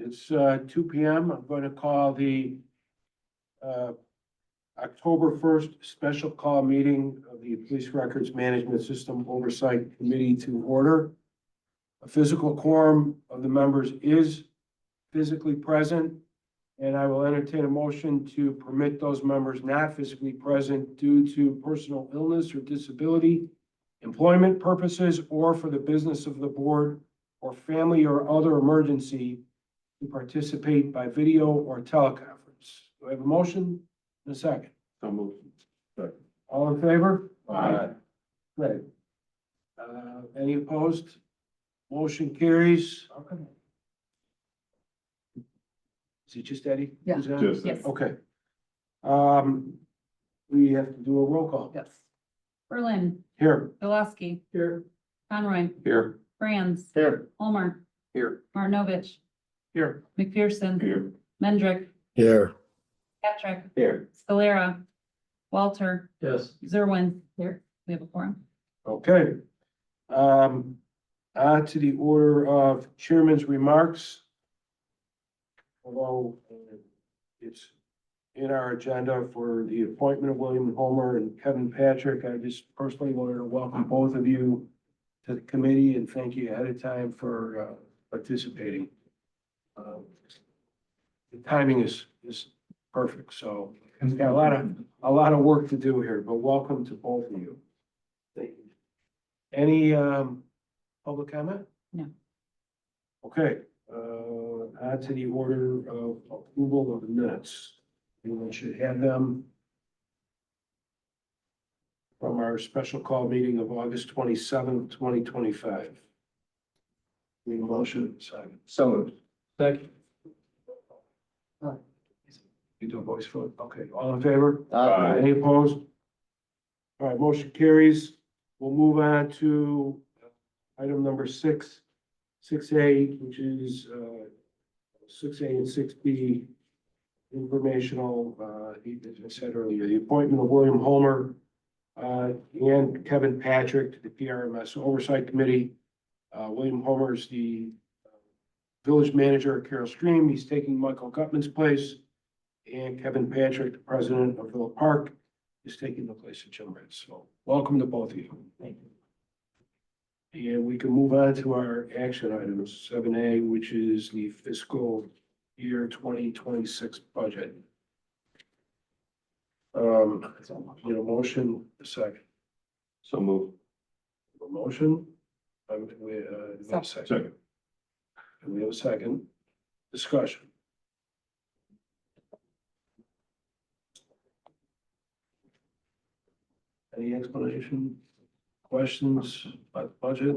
It's 2 p.m. I'm going to call the October 1st special call meeting of the Police Records Management System Oversight Committee to order. A physical quorum of the members is physically present, and I will entertain a motion to permit those members not physically present due to personal illness or disability, employment purposes, or for the business of the board, or family or other emergency, to participate by video or teleconference. Do I have a motion and a second? So moved. All in favor? Aye. Great. Any opposed? Motion carries. Is it just Eddie? Yeah. Who's on? Just- Yes. Okay. We have to do a roll call. Yes. Berlin, Here. Gillespie, Here. Conroy, Here. Franz, Here. Homer, Here. Martinovich, Here. McPherson, Here. Mendrick, Here. Patrick, Here. Scalera, Walter, Yes. Zerwin. Here, we have a quorum. Okay. On to the order of chairman's remarks. Although it's in our agenda for the appointment of William Homer and Kevin Patrick, I just personally wanted to welcome both of you to the committee and thank you ahead of time for participating. The timing is perfect, so we've got a lot of work to do here, but welcome to both of you. Thank you. Any public comment? No. Okay, on to the order of approval of the minutes. Anyone should have them from our special call meeting of August 27th, 2025. Need a motion, second. So moved. Second. You do a voice vote? Okay, all in favor? Aye. Any opposed? All right, motion carries. We'll move on to item number 6A, which is 6A and 6B, informational, as I said earlier, the appointment of William Homer and Kevin Patrick to the PRMS Oversight Committee. William Homer is the village manager at Carroll Stream. He's taking Michael Gutman's place. And Kevin Patrick, the president of Villa Park, is taking the place of Jim Ritz. So welcome to both of you. Thank you. And we can move on to our action items, 7A, which is the fiscal year 2026 budget. Need a motion, a second. So moved. A motion? We have a second. And we have a second. Discussion. Any explanation, questions about the budget?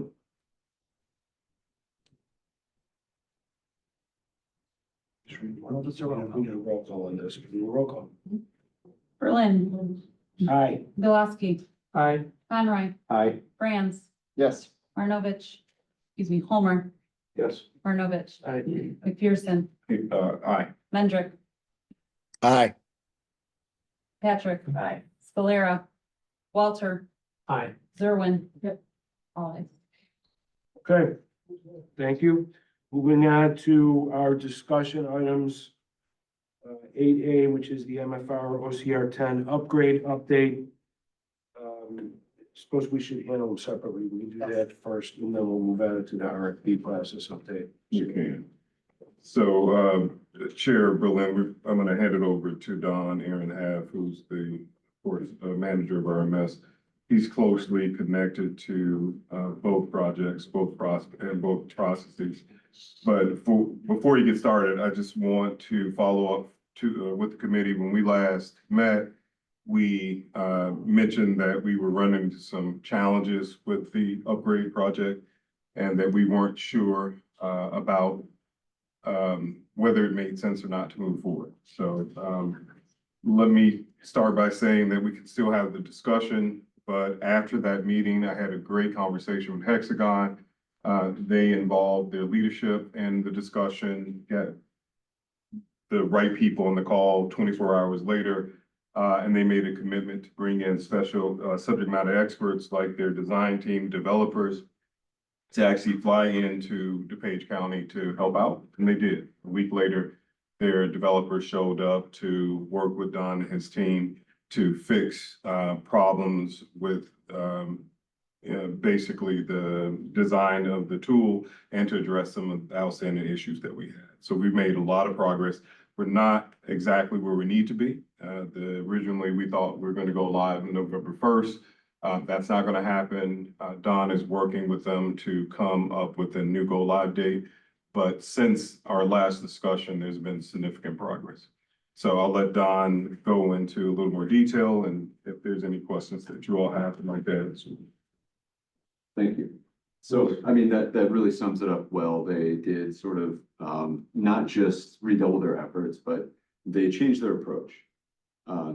Well, let's start with, we get a roll call on this. We do a roll call. Berlin, Aye. Gillespie, Aye. Conroy, Aye. Franz, Yes. Martinovich, Homer, Yes. Martinovich, Aye. McPherson, Aye. Mendrick, Aye. Patrick, Aye. Scalera, Walter, Aye. Zerwin. Yep. All ayes. Okay, thank you. Moving on to our discussion items. 8A, which is the MFR OCR 10 upgrade update. Suppose we should handle them separately. We can do that first and then we'll move on to the RFP process update. You can. So, Chair Berlin, I'm gonna hand it over to Don Aaron Half, who's the, of course, manager of RMS. He's closely connected to, both projects, both processes. But before you get started, I just want to follow up with the committee. When we last met, we, mentioned that we were running into some challenges with the upgrade project and that we weren't sure, about whether it made sense or not to move forward. So let me start by saying that we can still have the discussion, but after that meeting, I had a great conversation with Hexagon. They involved their leadership in the discussion, got the right people on the call 24 hours later, and they made a commitment to bring in special subject matter experts like their design team, developers, to actually fly into DuPage County to help out, and they did. A week later, their developer showed up to work with Don and his team to fix problems with basically the design of the tool and to address some of the outstanding issues that we had. So we made a lot of progress. We're not exactly where we need to be. Originally, we thought we were going to go live on November 1st. That's not going to happen. Don is working with them to come up with a new go live date. But since our last discussion, there's been significant progress. So I'll let Don go into a little more detail, and if there's any questions that you all have like that. Thank you. So, I mean, that really sums it up well. They did sort of not just redouble their efforts, but they changed their approach.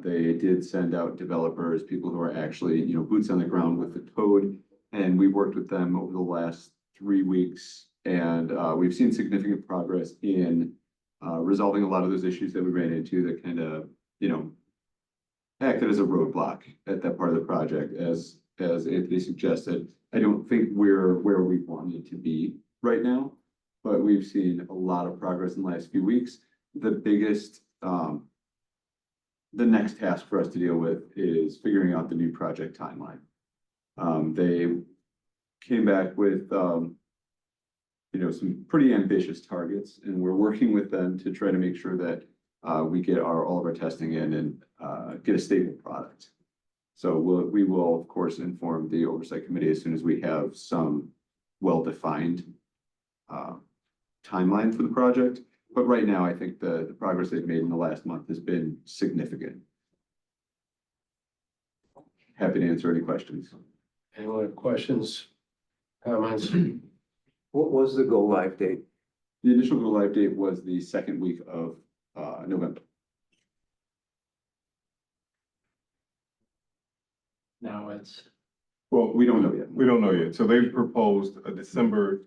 They did send out developers, people who are actually, boots on the ground with the code. And we've worked with them over the last 3 weeks, and we've seen significant progress in resolving a lot of those issues that we ran into that kind of, acted as a roadblock at that part of the project. As Anthony suggested, I don't think we're where we wanted to be right now, but we've seen a lot of progress in the last few weeks. The biggest, the next task for us to deal with is figuring out the new project timeline. They came back with, some pretty ambitious targets, and we're working with them to try to make sure that we get all of our testing in and get a stable product. So we will, of course, inform the Oversight Committee as soon as we have some well-defined timeline for the project. But right now, I think the progress they've made in the last month has been significant. Happy to answer any questions. Anyone have questions, comments? What was the go live date? The initial go live date was the second week of November. Now it's. Well, We don't know yet. We don't know yet. So they've proposed a December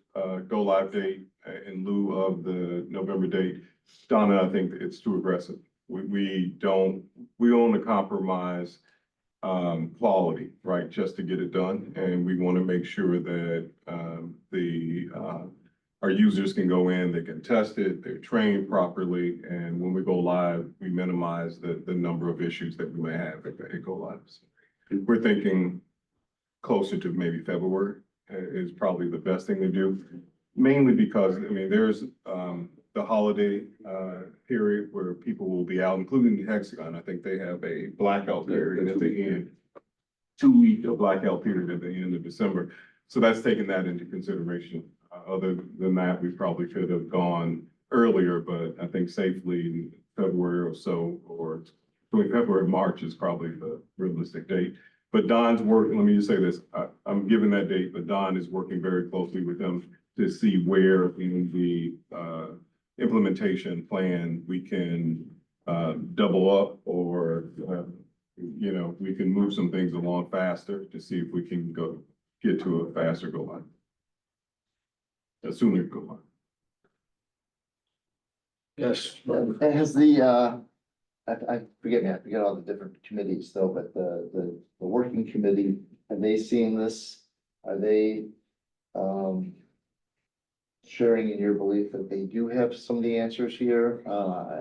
go live date in lieu of the November date. Donna, I think it's too aggressive. We want to compromise quality, right, just to get it done. And we want to make sure that our users can go in, they can test it, they're trained properly. And when we go live, we minimize the number of issues that we may have at the go lives. We're thinking closer to maybe February is probably the best thing to do. Mainly because, I mean, there's the holiday period where people will be out, including the Hexagon. I think they have a blackout period at the end, 2-week blackout period at the end of December. So that's taking that into consideration. Other than that, we probably could have gone earlier, but I think safely in February or so, or between February and March is probably the realistic date. But Don's working, let me just say this, I'm giving that date, but Don is working very closely with them to see where in the implementation plan we can double up or, we can move some things along faster to see if we can get to a faster go line. A sooner go line. Yes. Has the, I forget me, I forget all the different committees though, but the working committee, have they seen this? Are they, sharing in your belief that they do have some of the answers here? I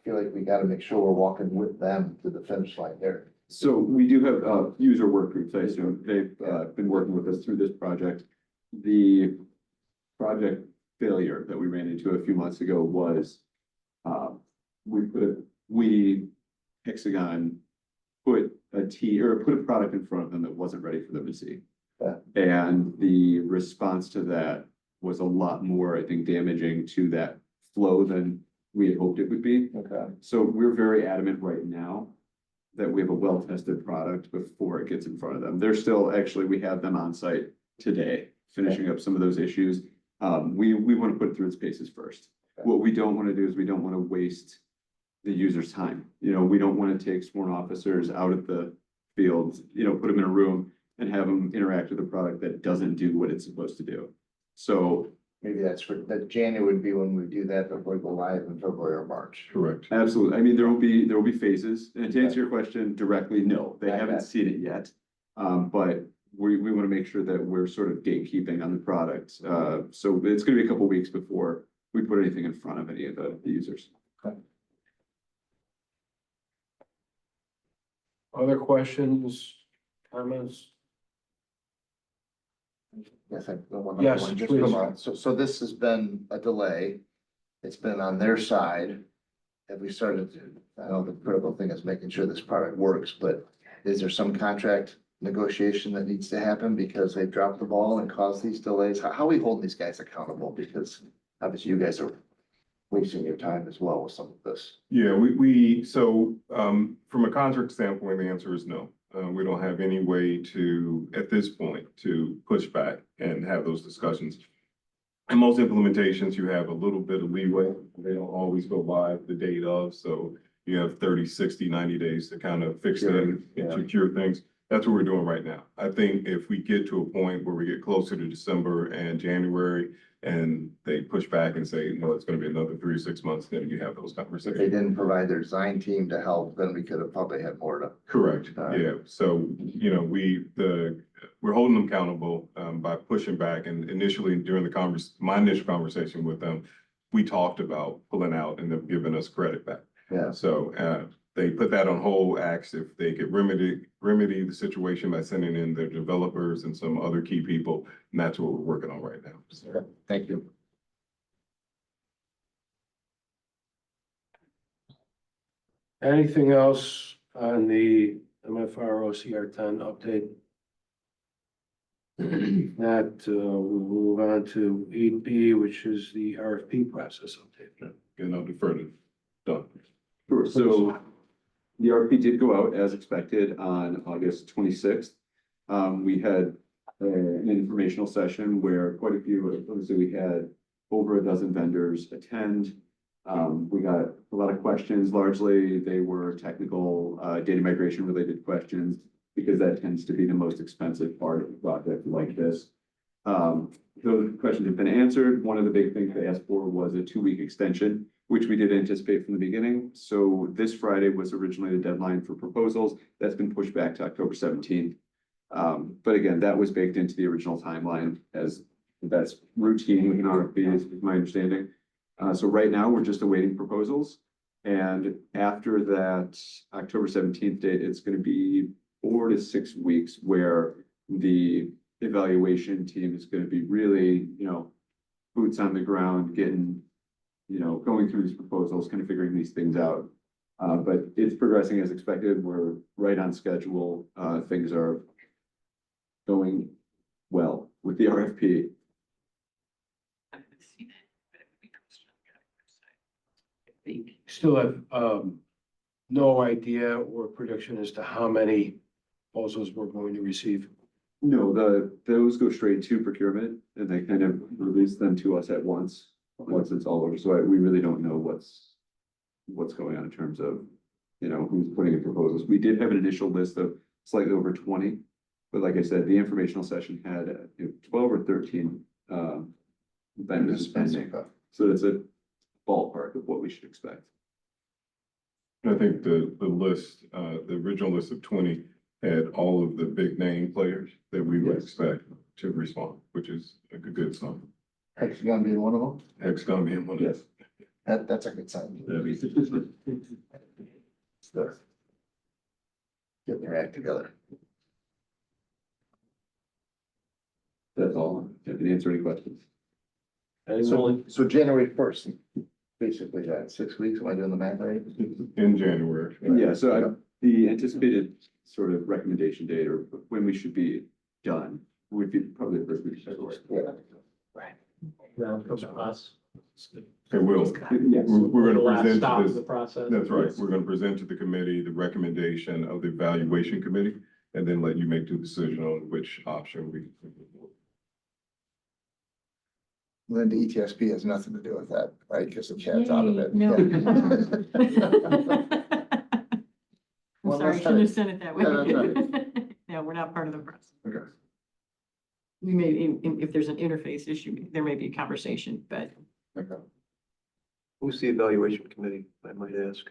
feel like we gotta make sure we're walking with them to the finish line there. So we do have user work groups, I assume. They've been working with us through this project. The project failure that we ran into a few months ago was Hexagon put a product in front of them that wasn't ready for them to see. Yeah. And the response to that was a lot more, I think, damaging to that flow than we had hoped it would be. Okay. So we're very adamant right now that we have a well-tested product before it gets in front of them. They're still, actually, we have them on site today, finishing up some of those issues. We want to put it through its paces first. Okay. What we don't want to do is we don't want to waste the user's time. We don't want to take sworn officers out at the field, put them in a room and have them interact with a product that doesn't do what it's supposed to do. So Maybe that January would be when we do that before we go live in February or March. Correct. absolutely. I mean, there will be phases. And to answer your question directly, no, they haven't seen it yet. But we want to make sure that we're sort of gatekeeping on the product. So it's gonna be a couple weeks before we put anything in front of any of the users. Other questions, comments? Yes, I. one other Yes, one, just please. from so this has been a delay. It's been on their side. Have we started to, I know the critical thing is making sure this product works, but is there some contract negotiation that needs to happen because they dropped the ball and caused these delays? How are we holding these guys accountable? Because obviously you guys are wasting your time as well with some of this. Yeah, from a contract standpoint, the answer is no. We don't have any way to, at this point, to push back and have those discussions. In most implementations, you have a little bit of leeway. They don't always go live the date of, so you have 30, 60, 90 days to kind of fix things and secure things. That's what we're doing right now. I think if we get to a point where we get closer to December and January and they push back and say, no, it's gonna be another 3 or 6 months, then you have those If they conversations. didn't provide their design team to help, then we could have probably had more to. Correct, yeah. So, we're holding them accountable by pushing back. And initially during my initial conversation with them, we talked about pulling out and them giving us credit back. Yeah. So they put that on hold, asked if they could remedy the situation by sending in their developers and some other key people. And that's what we're working on right now. So, Thank you. Anything else on the MFR OCR 10 update? If not, we'll move on to 8B, which is the RFP process update. getting no further done. Sure, so the RFP did go out as expected on August 26th. We had an informational session where quite a few, obviously we had over a dozen vendors attend. We got a lot of questions. Largely, they were technical, data migration related questions, because that tends to be the most expensive part of a project like this. Those questions have been answered. One of the big things they asked for was a 2-week extension, which we did anticipate from the beginning. So this Friday was originally the deadline for proposals. That's been pushed back to October 17th. But again, that was baked into the original timeline, as that's routine with an RFP, is my understanding. So right now, we're just awaiting proposals. And after that October 17th date, it's going to be 4 to 6 weeks where the evaluation team is going to be really, boots on the ground, getting, going through these proposals, kind of figuring these things out. But it's progressing as expected. We're right on schedule. Things are going well with the RFP. Still have no idea or prediction as to how many proposals we're going to receive. No, those go straight to procurement and they kind of release them to us at once it's all over. So we really don't know what's going on in terms of, who's putting in proposals. We did have an initial list of slightly over 20, but like I said, the informational session had 12 or 13 vendors pending. So that's a ballpark of what we should expect. I think the list, the original list of 20 had all of the big name players that we would expect to respond, which is a good sign. Hexagon being one of them? Hexagon being one of them. That's a good sign. So, get their act together. That's all. I can answer any questions. So January 1st, basically that 6 weeks. Am I doing the math right? In January. Yeah, so the anticipated sort of recommendation date or when we should be done would be probably the first week of February. Right. Now comes us. It will. Yes. We're The going last to stop present of to the process. that's right. We're going to present to the committee the recommendation of the evaluation committee and then let you make the decision on which option we. Then the ETSP has nothing to do with that, right? Because the cat's out of it. No. Yeah. I'm Well, sorry, that's shouldn't have fine. said it that way. Yeah, No, we're not part of the process. Okay. We may, if there's an interface issue, there may be a conversation, but Okay. Who's the evaluation committee, I might ask?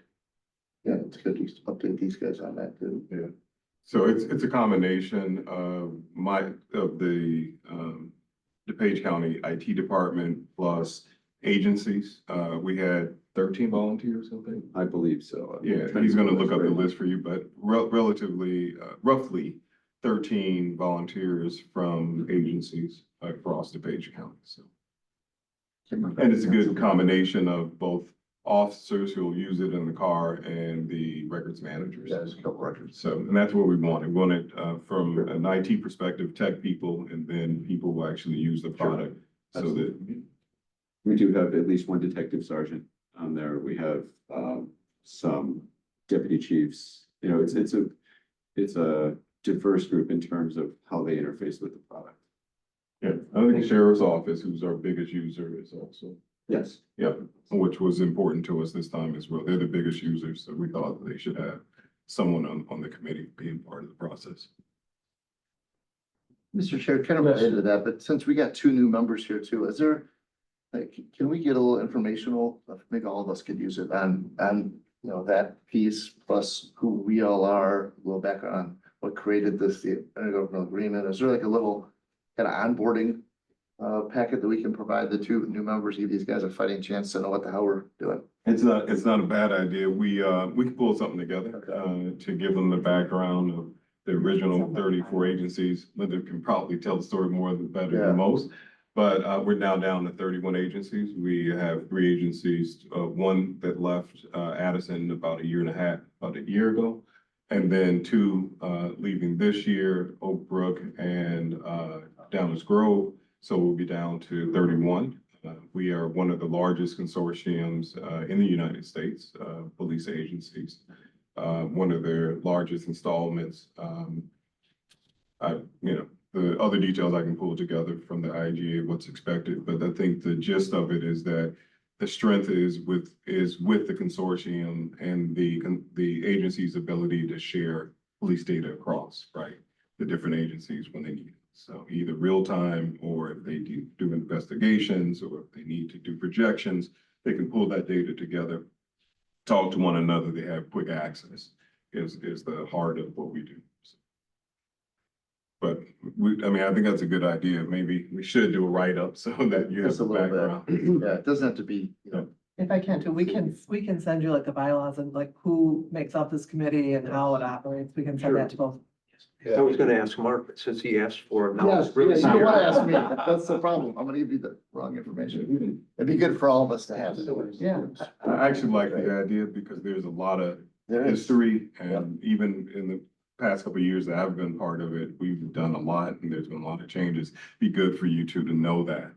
Yeah, it's good to update these guys on that too. Yeah. So it's a combination of the DuPage County IT department plus agencies. We had 13 volunteers, I think. I believe so. Yeah, he's gonna look up the list for you, but relatively, roughly 13 volunteers from agencies across DuPage County, so. And it's a good combination of both officers who will use it in the car and the records managers. There's a couple records. So, and that's what we wanted. We wanted, from an IT perspective, tech people, and then people who actually use the product. So that, We do have at least one detective sergeant on there. We have some deputy chiefs. You know, it's a diverse group in terms of how they interface with the product. yeah, I think the sheriff's office, who's our biggest user, is also, Yes. yep, which was important to us this time as well. They're the biggest users, so we thought they should have someone on the committee being part of the process. Mr. Chair, kind of related to that, but since we got two new members here too, is there, like, can we get a little informational? Maybe all of us could use it on, you know, that piece plus who we all are, a little background on what created this, the intergovernmental agreement. Is there like a little kind of onboarding packet that we can provide the two new members, give these guys a fighting chance to know what the hell we're doing? It's not a bad idea. We can pull something together, to give them the background of the original 34 agencies. Linda can probably tell the story better Yeah. than most. But, we're now down to 31 agencies. We have 3 agencies, one that left, Addison about a year ago. And then 2, leaving this year, Oak Brook and, Downers Grove. So we'll be down to 31. We are one of the largest consortiums in the United States, police agencies. One of their largest installments. The other details I can pull together from the IGA, what's expected, but I think the gist of it is that the strength is with the consortium and the agency's ability to share police data across, right? The different agencies when they need it. So either real time, or if they do investigations, or if they need to do projections, they can pull that data together, talk to one another. They have quick access is the heart of what we do. But I think that's a good idea. Maybe we should do a write-up so that you have Just a the little background. bit. Yeah, it doesn't have to be, you know, If I can too, we can send you like the bylaws and like who makes up this committee and how it operates. We can send that to both. I was gonna ask Mark, since he asked for it, now yes, it's really. you don't want to ask me. That's the problem. I'm gonna give you the wrong information. It'd be good for all of us to have it. Yeah. I actually like the idea because there's a lot of There is. history, and even in the past couple of years that I've been part of it, we've done a lot and there's been a lot of changes. Be good for you two to know that.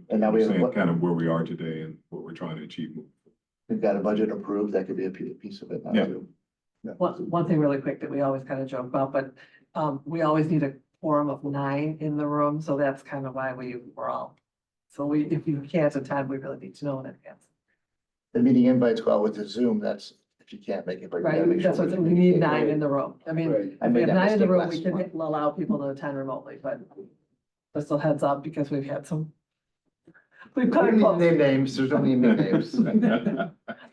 And now we have- understand kind of where we are today and what we're trying to achieve. We've got a budget approved. That could be a piece of it now Yeah. too. One thing really quick that we always kind of joke about, but we always need a quorum of 9 in the room, so that's kind of why we're all. So if you can't attend, we really need to know in advance. The meeting invites go out with the Zoom. That's if you can't make it. But you gotta Right, make that's sure what, that we you need can- 9 in the room. I mean, Right. I if we made have that 9 in the mistake room, we last can month. allow people to attend remotely, but just a heads up because we've had some. We've We got don't need close. name names. There's no need names.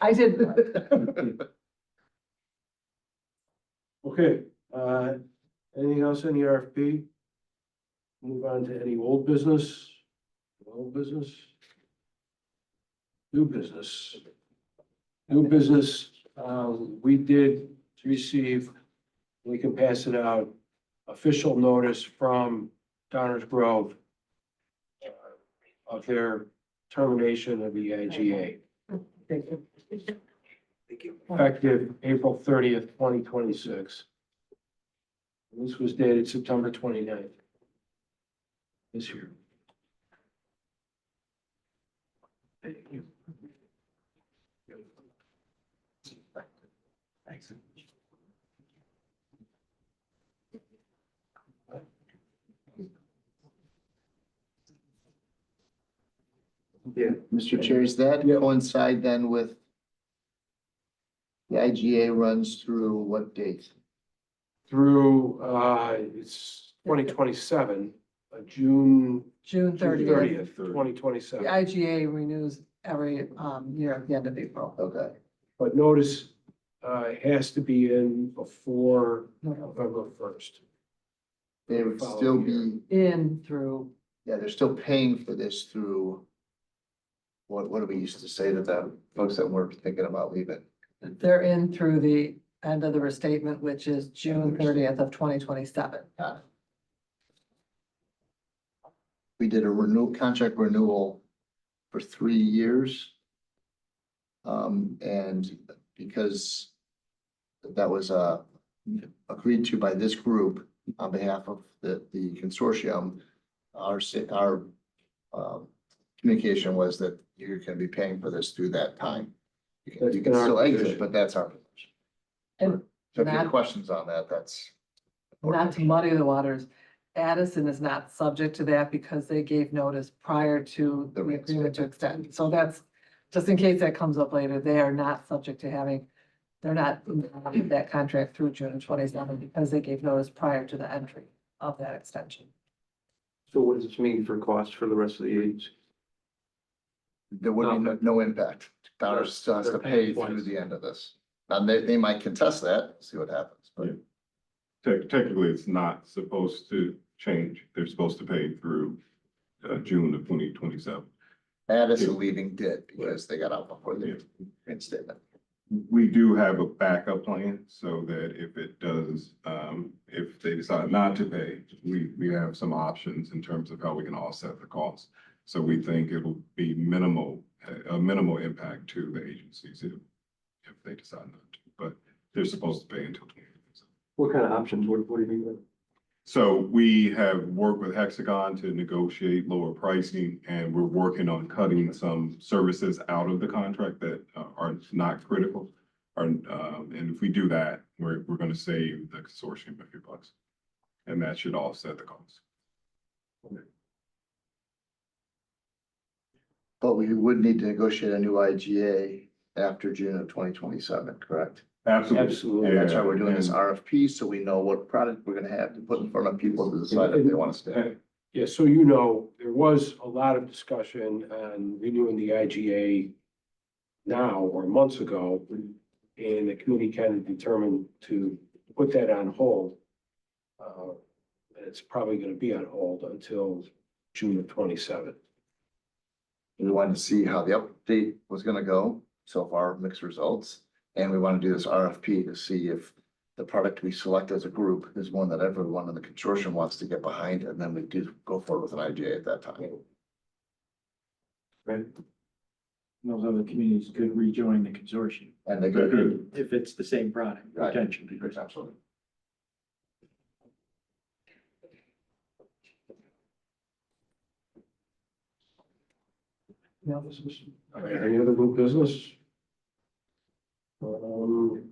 I did. Okay, anything else in the RFP? Move on to any old business? Old business? New business? New business, we did receive, we can pass it out, official notice from Downers Grove of their termination of the IGA, effective April 30th, 2026. This was dated September 29th this year. Thank you. Thanks. Yeah. Mr. Chair, does that coincide then with the IGA runs through what date? Through, it's 2027, June June 30th. 30th, The 2027. IGA renews every year at the end of April. Okay. But notice has to be in before November first. They would still be, In through, yeah, they're still paying for this through. What do we used to say to the folks that were thinking about leaving? they're in through the end of the restatement, which is June 30th of 2027. Got it. We did a contract renewal for 3 years. And because that was, agreed to by this group on behalf of the consortium, our communication was that you're gonna be paying for this through that time. You can still exit, but that's our position. And So if you have not- questions on that, that's. Not to muddy the waters, Addison is not subject to that because they gave notice prior to the agreement to extend. So that's, just in case that comes up later, they are not subject to having, they're not in that contract through June 27 because they gave notice prior to the entry of that extension. So what does this mean for costs for the rest of the agency? There would be no impact. Towers still has to They're pay paying through twice. the end of this. And they might contest that, see what happens, but. Technically, it's not supposed to change. They're supposed to pay through June of 2027. Addison leaving did because they got out before the reinstatement. We do have a backup plan so that if it does, if they decide not to pay, we have some options in terms of how we can offset the cost. So we think it'll be a minimal impact to the agencies if they decide not to, but they're supposed to pay until 2027. What kind of options? What do you mean by that? So we have worked with Hexagon to negotiate lower pricing, and we're working on cutting some services out of the contract that are not critical. And if we do that, we're gonna save the consortium a few bucks. And that should offset the cost. But we would need to negotiate a new IGA after June of 2027, correct? Absolutely. And that's why we're doing this And- RFP, so we know what product we're gonna have to put in front of people to decide if they want to stay. Yeah, so you know, there was a lot of discussion on renewing the IGA now or months ago, and the committee kind of determined to put that on hold. It's probably gonna be on hold until June of 27. We wanted to see how the update was gonna go. So far, mixed results. And we want to do this RFP to see if the product we select as a group is one that everyone in the consortium wants to get behind, and then we do go forward with an IGA at that time. Right? Those other communities could rejoin the consortium And they could. if it's the same product, Right. potentially. Absolutely. Yeah. All right, any other new business? Adjourn.